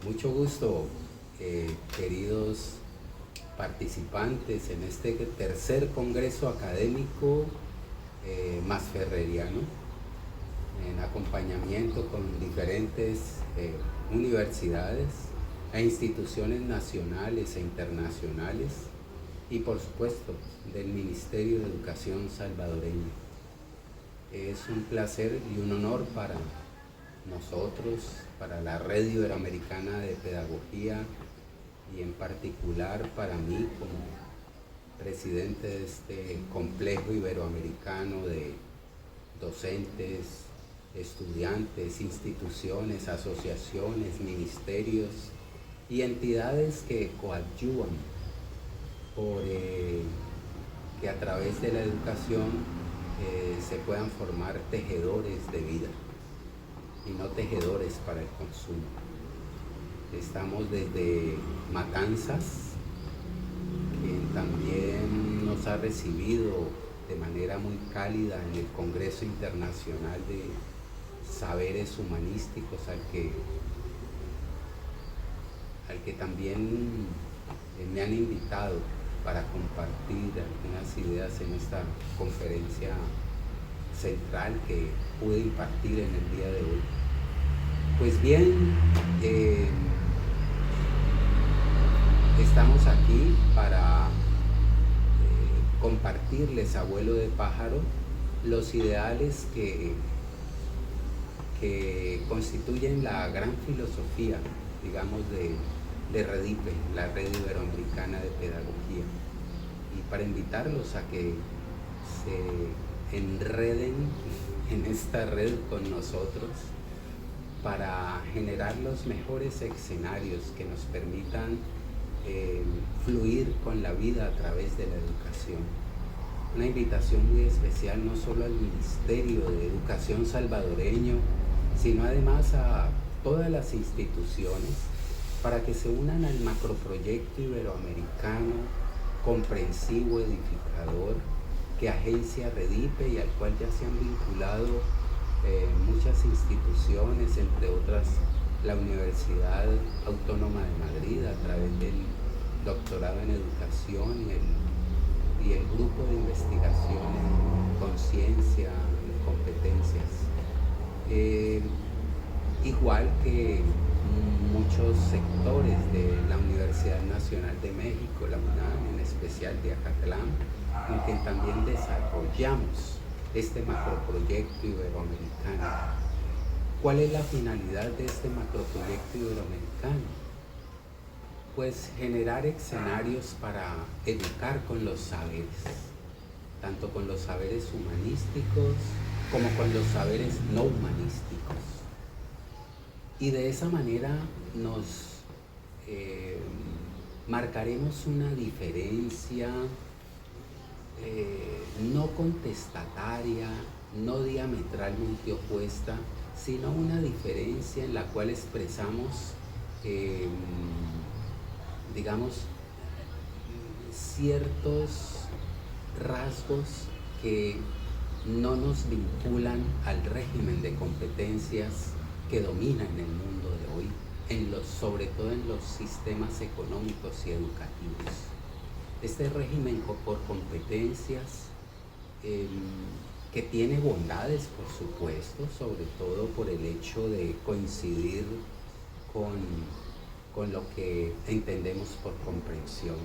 Mucho gusto, queridos participantes en este tercer congreso académico masferreriano, en acompañamiento con diferentes universidades e instituciones nacionales e internacionales y por supuesto del Ministerio de Educación salvadoreño. Es un placer y un honor para nosotros, para la Red Iberoamericana de Pedagogía y en particular para mí como presidente de este complejo iberoamericano de docentes, estudiantes, instituciones, asociaciones, ministerios y entidades que coadyuvan por que a través de la educación se puedan formar tejedores de vida y no tejedores para el consumo. Estamos desde Matanzas, quien también nos ha recibido de manera muy cálida en el Congreso Internacional de Saberes Humanísticos, al que también me han invitado para compartir algunas ideas en esta conferencia central que pude impartir en el día de hoy. Pues bien, estamos aquí para compartirles, abuelo de pájaro, los ideales que constituyen la gran filosofía, digamos, de REDIPE, la Red Iberoamericana de Pedagogía, y para invitarlos a que se enreden en esta red con nosotros para generar los mejores escenarios que nos permitan fluir con la vida a través de la educación. Una invitación muy especial no solo al Ministerio de Educación salvadoreño, sino además a todas las instituciones para que se unan al macroproyecto iberoamericano comprensivo, edificador, que agencia REDIPE y al cual ya se han vinculado muchas instituciones, entre otras la Universidad Autónoma de Madrid a través del doctorado en educación y el grupo de investigación en conciencia y competencias. Igual que muchos sectores de la Universidad Nacional de México, la UNAM, en especial de Acatlán, en que también desarrollamos este macroproyecto iberoamericano. ¿Cuál es la finalidad de este macroproyecto iberoamericano? Pues generar escenarios para educar con los saberes, tanto con los saberes humanísticos como con los saberes no humanísticos. Y de esa manera nos marcaremos una diferencia no contestataria, no diametralmente opuesta, sino una diferencia en la cual expresamos, digamos, ciertos rasgos que no nos vinculan al régimen de competencias que domina en el mundo de hoy, sobre todo en los sistemas económicos y educativos. Este régimen por competencias, que tiene bondades, por supuesto, sobre todo por el hecho de coincidir con lo que entendemos por comprensión,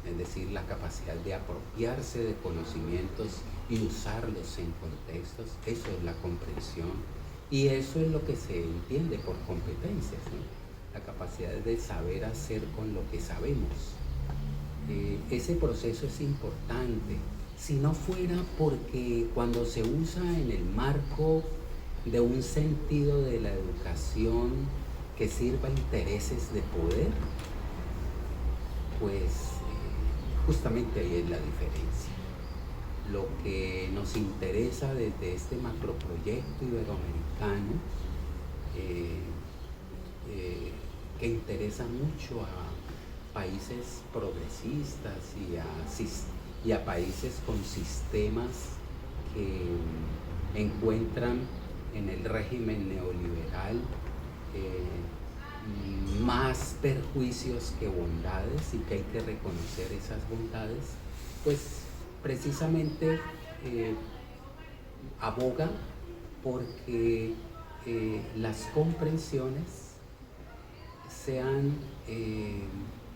es decir, la capacidad de apropiarse de conocimientos y usarlos en contextos. Eso es la comprensión. Y eso es lo que se entiende por competencias, ¿no? La capacidad de saber hacer con lo que sabemos. Ese proceso es importante. Si no fuera porque cuando se usa en el marco de un sentido de la educación que sirva a intereses de poder, pues justamente ahí es la diferencia. Lo que nos interesa desde este macroproyecto iberoamericano, que interesa mucho a países progresistas y a países con sistemas que encuentran en el régimen neoliberal más perjuicios que bondades y que hay que reconocer esas bondades, pues precisamente aboga porque las comprensiones sean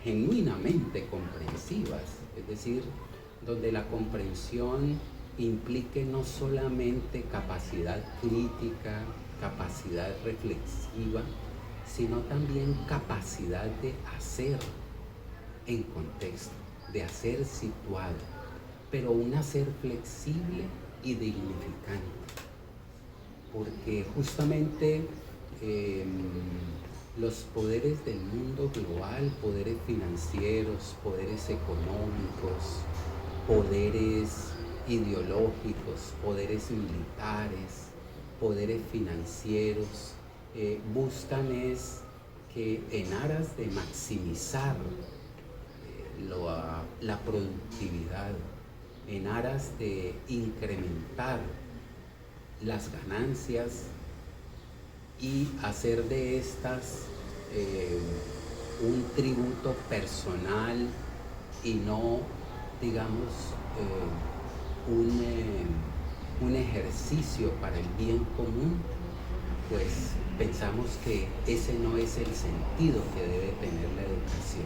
genuinamente comprensivas, es decir, donde la comprensión implique no solamente capacidad crítica, capacidad reflexiva, sino también capacidad de hacer en contexto, de hacer situado, pero un hacer flexible y dignificante, porque justamente los poderes del mundo global, poderes financieros, poderes económicos, poderes ideológicos, poderes militares, poderes financieros, buscan es que en aras de maximizar la productividad, en aras de incrementar las ganancias y hacer de estas un tributo personal y no, digamos, un ejercicio para el bien común, pues pensamos que ese no es el sentido que debe tener la educación,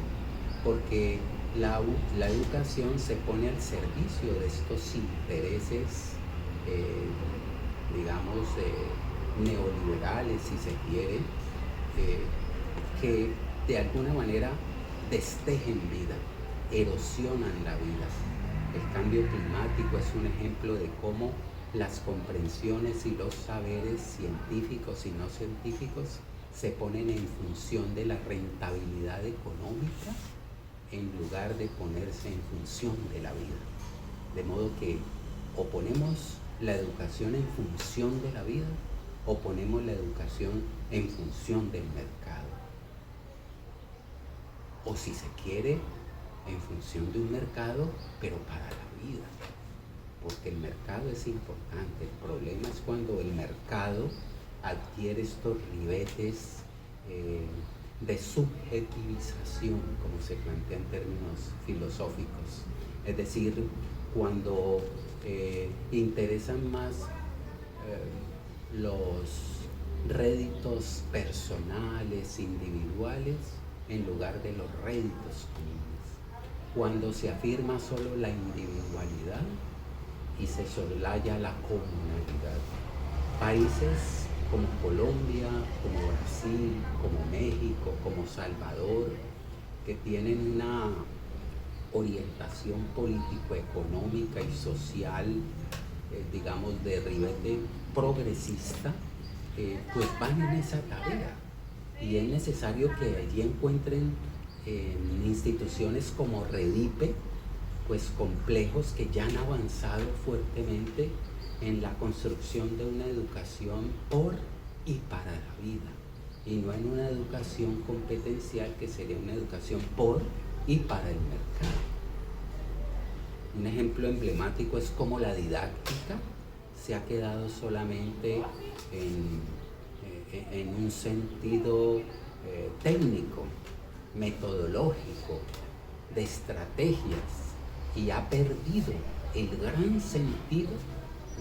porque la educación se pone al servicio de estos intereses, digamos, neoliberales, si se quiere, que de alguna manera destejen vida, erosionan la vida. El cambio climático es un ejemplo de cómo las comprensiones y los saberes científicos y no científicos se ponen en función de la rentabilidad económica en lugar de ponerse en función de la vida. De modo que o ponemos la educación en función de la vida o ponemos la educación en función del mercado. O si se quiere, en función de un mercado, pero para la vida. Porque el mercado es importante. El problema es cuando el mercado adquiere estos ribetes de subjetivización, como se plantea en términos filosóficos. Es decir, cuando interesan más los réditos personales, individuales, en lugar de los réditos comunes. Cuando se afirma solo la individualidad y se soslaya la comunalidad. Países como Colombia, como Brasil, como México, como Salvador, que tienen una orientación político-económica y social, digamos, de ribete progresista, pues van en esa tarea. Y es necesario que allí encuentren instituciones como Redipe, pues complejos que ya han avanzado fuertemente en la construcción de una educación por y para la vida, y no en una educación competencial que sería una educación por y para el mercado. Un ejemplo emblemático es cómo la didáctica se ha quedado solamente en un sentido técnico, metodológico, de estrategias, y ha perdido el gran sentido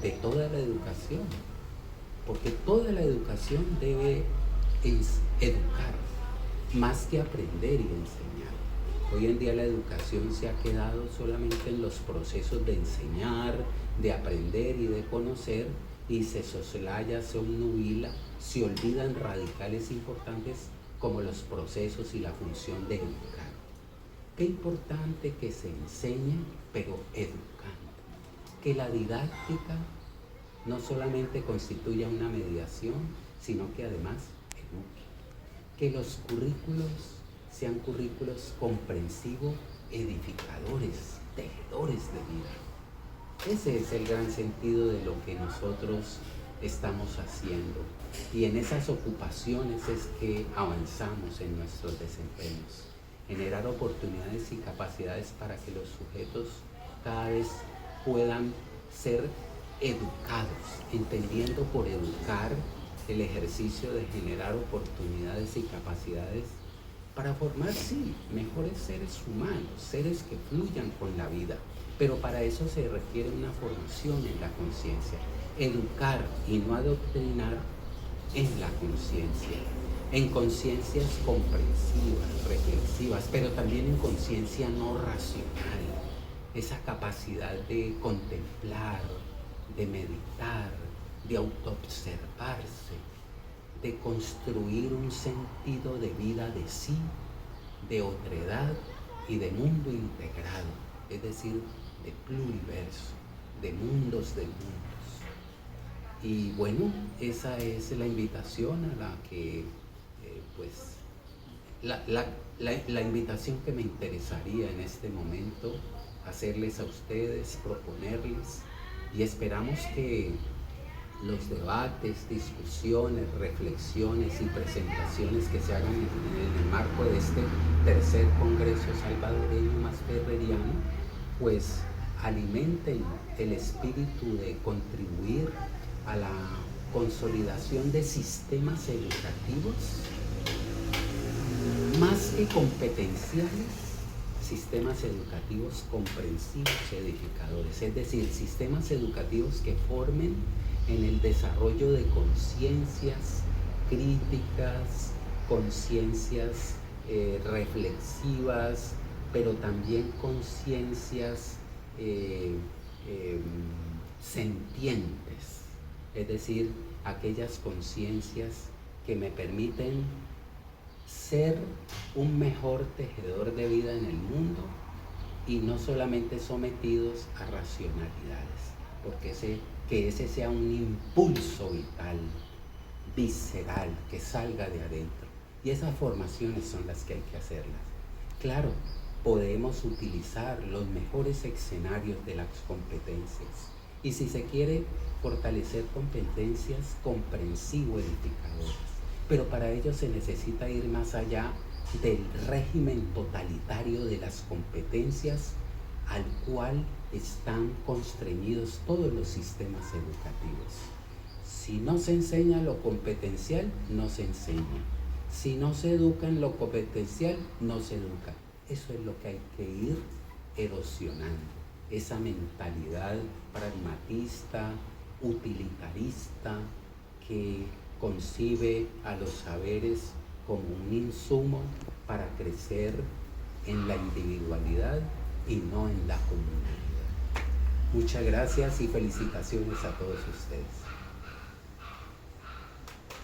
de toda la educación, porque toda la educación debe educar más que aprender y enseñar. Hoy en día la educación se ha quedado solamente en los procesos de enseñar, de aprender y de conocer, y se soslaya, se obnubila, se olvidan radicales importantes como los procesos y la función de educar. Qué importante que se enseñe, pero educando. Que la didáctica no solamente constituya una mediación, sino que además eduque. Que los currículos sean currículos comprensivos, edificadores, tejedores de vida. Ese es el gran sentido de lo que nosotros estamos haciendo. Y en esas ocupaciones es que avanzamos en nuestros desempeños. Generar oportunidades y capacidades para que los sujetos cada vez puedan ser educados, entendiendo por educar el ejercicio de generar oportunidades y capacidades para formar, sí, mejores seres humanos, seres que fluyan con la vida. Pero para eso se requiere una formación en la conciencia. Educar y no adoctrinar en la conciencia. En conciencias comprensivas, reflexivas, pero también en conciencia no racional. Esa capacidad de contemplar, de meditar, de autoobservarse, de construir un sentido de vida de sí, de otredad y de mundo integrado, es decir, de pluriverso, de mundos de mundos. Y bueno, esa es la invitación a la que, la invitación que me interesaría en este momento hacerles a ustedes, proponerles, y esperamos que los debates, discusiones, reflexiones y presentaciones que se hagan en el marco de este tercer Congreso Salvadoreño más Ferreriano, pues alimenten el espíritu de contribuir a la consolidación de sistemas educativos más que competenciales, sistemas educativos comprensivos y edificadores, es decir, sistemas educativos que formen en el desarrollo de conciencias críticas, conciencias reflexivas, pero también conciencias sentientes, es decir, aquellas conciencias que me permiten ser un mejor tejedor de vida en el mundo y no solamente sometidos a racionalidades, porque que ese sea un impulso vital, visceral, que salga de adentro. Y esas formaciones son las que hay que hacerlas. Claro, podemos utilizar los mejores escenarios de las competencias. Y si se quiere fortalecer competencias comprensivo-edificadoras, pero para ello se necesita ir más allá del régimen totalitario de las competencias al cual están constreñidos todos los sistemas educativos. Si no se enseña lo competencial, no se enseña. Si no se educa en lo competencial, no se educa. Eso es lo que hay que ir erosionando. Esa mentalidad pragmatista, utilitarista, que concibe a los saberes como un insumo para crecer en la individualidad y no en la comunidad. Muchas gracias y felicitaciones a todos ustedes.